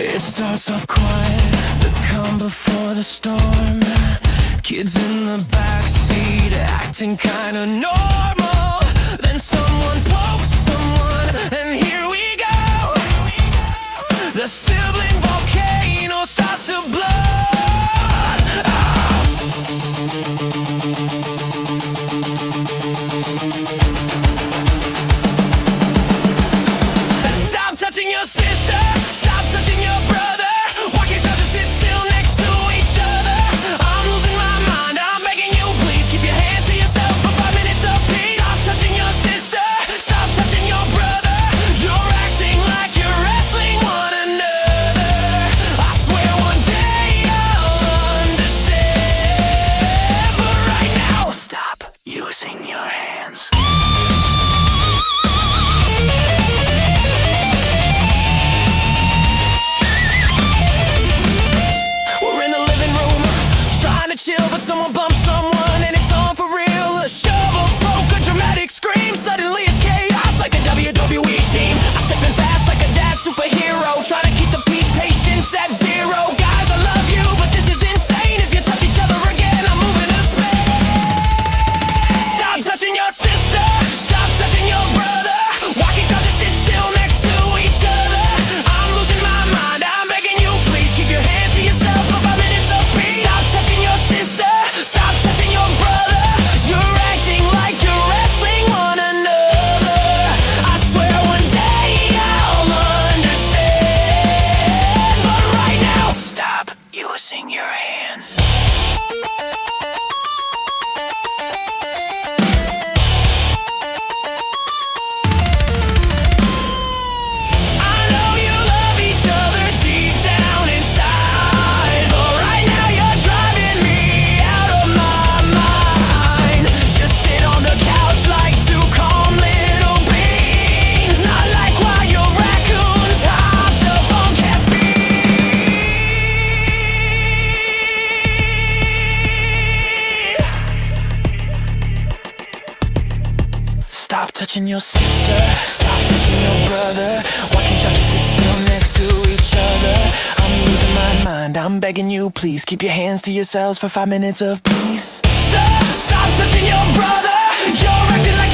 It starts off quiet, the calm before the storm. Kids in the backseat acting kinda normal. Then someone pokes someone, and here we go. The sibling volcano starts to blow. Stop touching your sister, stop touching your brother. Why can't y'all just sit still next to each other? I'm losing my mind, I'm begging you, please keep your hands to yourself for 5 minutes apiece. Stop touching your sister, stop touching your brother. You're acting like you're wrestling one another. I swear one day you'll understand. But right now, stop using your hands. Chill, but someone bumps someone and it's on for real. A shovel broke, a dramatic scream. Suddenly it's chaos like a WWE team. I'm stepping fast like a dad superhero, trying to keep the peace, patience at zero. Guys, I love you, but this is insane. If you touch each other again, I'm moving to space. Stop touching your sister, stop touching your brother. Why can't y'all just sit still next to each other? I'm losing my mind, I'm begging you, please keep your hands to yourself for 5 minutes of peace. Stop touching your sister, stop touching your brother. You're acting like you're wrestling one another. I swear one day I'll understand. But right now, stop using your hands. I know you love each other deep down inside, but right now you're driving me out of my mind. Just sit on the couch like two calm little beans. Not like why your raccoons hopped up on caffeine. Stop touching your sister, stop touching your brother. Why can't y'all just sit still next to each other? I'm losing my mind, I'm begging you, please keep your hands to yourselves for 5 minutes of peace. Stop touching your brother. You're acting like